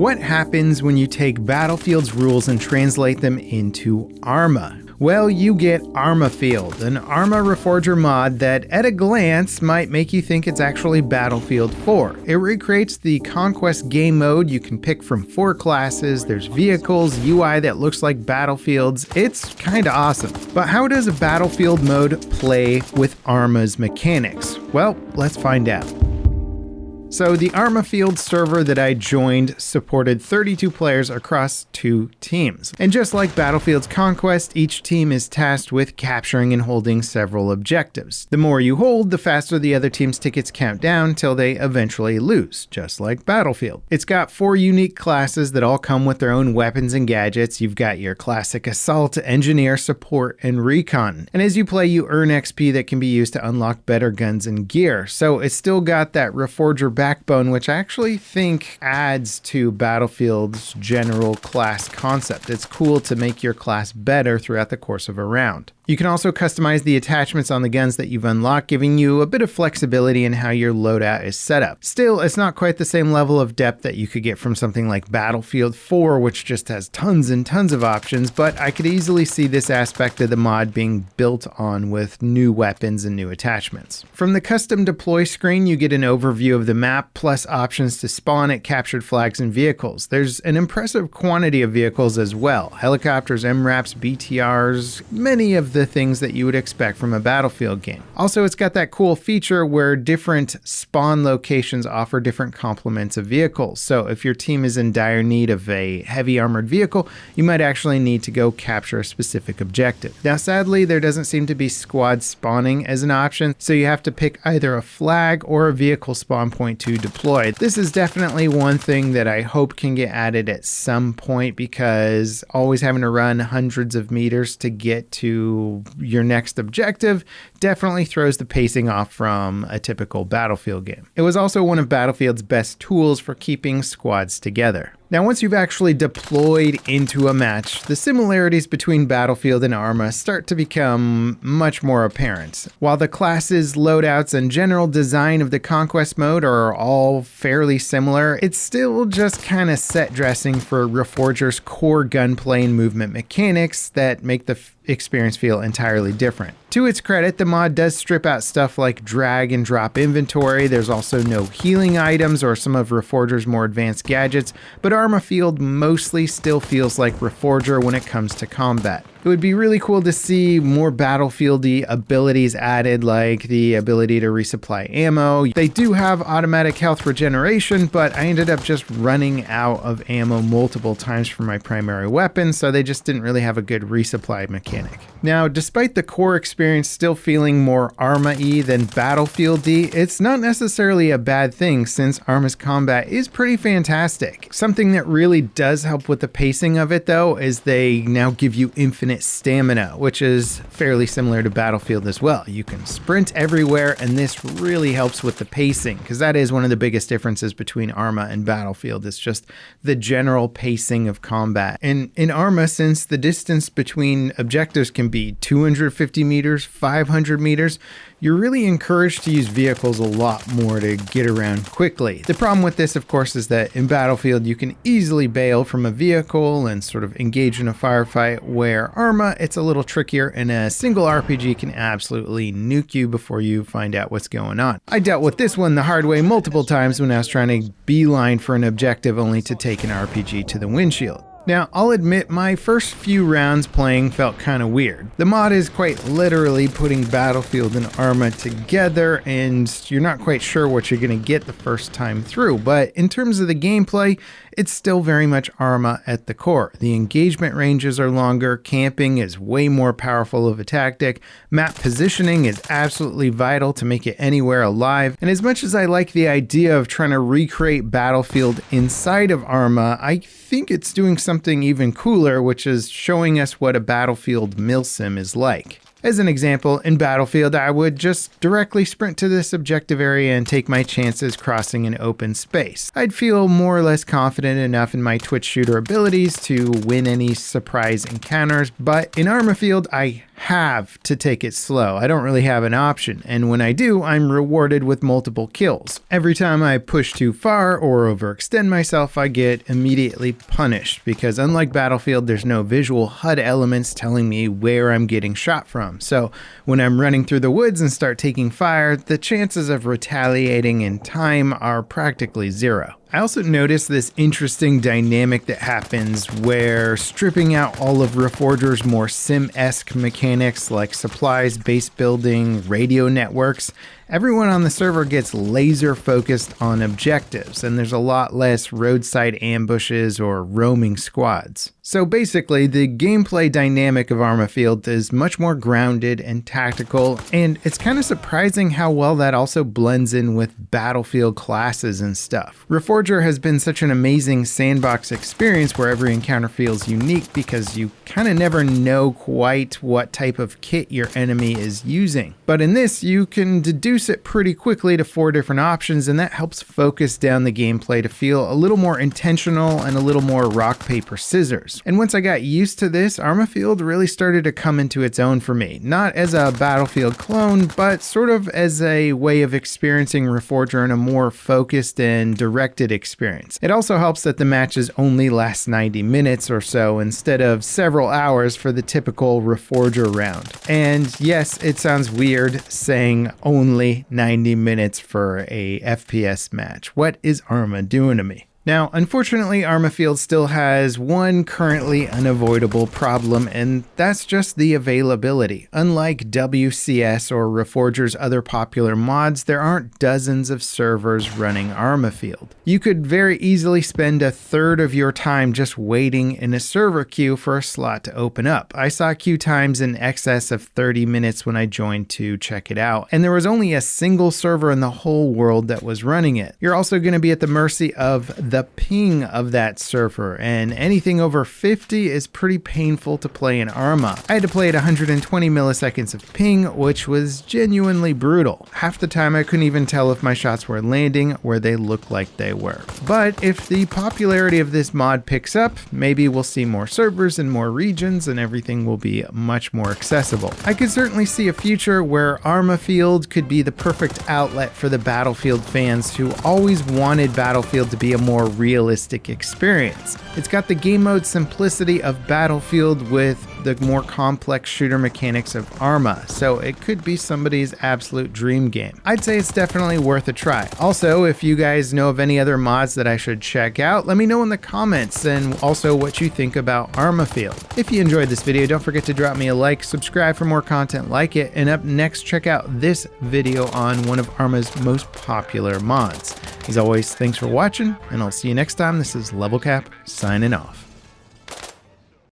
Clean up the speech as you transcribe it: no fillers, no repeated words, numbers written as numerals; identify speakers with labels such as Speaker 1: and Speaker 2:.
Speaker 1: What happens when you take Battlefield's rules and translate them into Arma? Well, you get Armafield, an Arma Reforger mod that at a glance might make you think it's actually Battlefield 4. It recreates the Conquest game mode. You can pick from 4 classes, there's vehicles, UI that looks like Battlefield's. It's kinda awesome. But how does a Battlefield mode play with Arma's mechanics? Well, let's find out. So the Armafield server that I joined supported 32 players across 2 teams. And just like Battlefield's Conquest, each team is tasked with capturing and holding several objectives. The more you hold, the faster the other team's tickets count down till they eventually lose, just like Battlefield. It's got 4 unique classes that all come with their own weapons and gadgets. You've got your classic assault, engineer, support, and recon. And as you play, you earn XP that can be used to unlock better guns and gear. So it's still got that Reforger backbone, which I actually think adds to Battlefield's general class concept. It's cool to make your class better throughout the course of a round. You can also customize the attachments on the guns that you've unlocked, giving you a bit of flexibility in how your loadout is set up. Still, it's not quite the same level of depth that you could get from something like Battlefield 4, which just has tons and tons of options, but I could easily see this aspect of the mod being built on with new weapons and new attachments. From the custom deploy screen, you get an overview of the map, plus options to spawn at captured flags and vehicles. There's an impressive quantity of vehicles as well. Helicopters, MRAPs, BTRs, many of the things that you would expect from a Battlefield game. Also, it's got that cool feature where different spawn locations offer different complements of vehicles. So if your team is in dire need of a heavy armored vehicle, you might actually need to go capture a specific objective. Now, sadly, there doesn't seem to be squad spawning as an option, so you have to pick either a flag or a vehicle spawn point to deploy. This is definitely one thing that I hope can get added at some point, because always having to run hundreds of meters to get to your next objective definitely throws the pacing off from a typical Battlefield game. It was also one of Battlefield's best tools for keeping squads together. Now, once you've actually deployed into a match, the similarities between Battlefield and Arma start to become much more apparent. While the classes, loadouts, and general design of the Conquest mode are all fairly similar, it's still just kind of set dressing for Reforger's core gunplay and movement mechanics that make the experience feel entirely different. To its credit, the mod does strip out stuff like drag and drop inventory. There's also no healing items or some of Reforger's more advanced gadgets, but Armafield mostly still feels like Reforger when it comes to combat. It would be really cool to see more Battlefield-y abilities added, like the ability to resupply ammo. They do have automatic health regeneration, but I ended up just running out of ammo multiple times for my primary weapon, so they just didn't really have a good resupply mechanic. Now, despite the core experience still feeling more Arma-y than Battlefield-y, it's not necessarily a bad thing, since Arma's combat is pretty fantastic. Something that really does help with the pacing of it, though, is they now give you infinite stamina, which is fairly similar to Battlefield as well. You can sprint everywhere, and this really helps with the pacing, because that is one of the biggest differences between Arma and Battlefield. It's just the general pacing of combat. And in Arma, since the distance between objectives can be 250 meters, 500 meters, you're really encouraged to use vehicles a lot more to get around quickly. The problem with this, of course, is that in Battlefield, you can easily bail from a vehicle and sort of engage in a firefight, where Arma, it's a little trickier, and a single RPG can absolutely nuke you before you find out what's going on. I dealt with this one the hard way multiple times when I was trying to beeline for an objective only to take an RPG to the windshield. Now, I'll admit my first few rounds playing felt kind of weird. The mod is quite literally putting Battlefield and Arma together, and you're not quite sure what you're going to get the first time through, but in terms of the gameplay, it's still very much Arma at the core. The engagement ranges are longer, camping is way more powerful of a tactic, map positioning is absolutely vital to make it anywhere alive, and as much as I like the idea of trying to recreate Battlefield inside of Arma, I think it's doing something even cooler, which is showing us what a Battlefield milsim is like. As an example, in Battlefield, I would just directly sprint to this objective area and take my chances crossing an open space. I'd feel more or less confident enough in my twitch shooter abilities to win any surprise encounters, but in Armafield, I have to take it slow. I don't really have an option, and when I do, I'm rewarded with multiple kills. Every time I push too far or overextend myself, I get immediately punished, because unlike Battlefield, there's no visual HUD elements telling me where I'm getting shot from. So when I'm running through the woods and start taking fire, the chances of retaliating in time are practically zero. I also noticed this interesting dynamic that happens where, stripping out all of Reforger's more sim-esque mechanics like supplies, base building, radio networks, everyone on the server gets laser focused on objectives, and there's a lot less roadside ambushes or roaming squads. So basically, the gameplay dynamic of Armafield is much more grounded and tactical, and it's kind of surprising how well that also blends in with Battlefield classes and stuff. Reforger has been such an amazing sandbox experience where every encounter feels unique because you kind of never know quite what type of kit your enemy is using. But in this, you can deduce it pretty quickly to 4 different options, and that helps focus down the gameplay to feel a little more intentional and a little more rock, paper, scissors. And once I got used to this, Armafield really started to come into its own for me. Not as a Battlefield clone, but sort of as a way of experiencing Reforger in a more focused and directed experience. It also helps that the matches only last 90 minutes or so instead of several hours for the typical Reforger round. And yes, it sounds weird saying only 90 minutes for a FPS match. What is Arma doing to me? Now, unfortunately, Armafield still has one currently unavoidable problem, and that's just the availability. Unlike WCS or Reforger's other popular mods, there aren't dozens of servers running Armafield. You could very easily spend a third of your time just waiting in a server queue for a slot to open up. I saw queue times in excess of 30 minutes when I joined to check it out, and there was only a single server in the whole world that was running it. You're also going to be at the mercy of the ping of that server, and anything over 50 is pretty painful to play in Arma. I had to play at 120 milliseconds of ping, which was genuinely brutal. Half the time I couldn't even tell if my shots were landing where they looked like they were. But if the popularity of this mod picks up, maybe we'll see more servers in more regions and everything will be much more accessible. I could certainly see a future where Armafield could be the perfect outlet for the Battlefield fans who always wanted Battlefield to be a more realistic experience. It's got the game mode simplicity of Battlefield with the more complex shooter mechanics of Arma, so it could be somebody's absolute dream game. I'd say it's definitely worth a try. Also, if you guys know of any other mods that I should check out, let me know in the comments, and also what you think about Armafield. If you enjoyed this video, don't forget to drop me a like, subscribe for more content like it, and up next, check out this video on one of Arma's most popular mods. As always, thanks for watching, and I'll see you next time. This is Level Cap, signing off.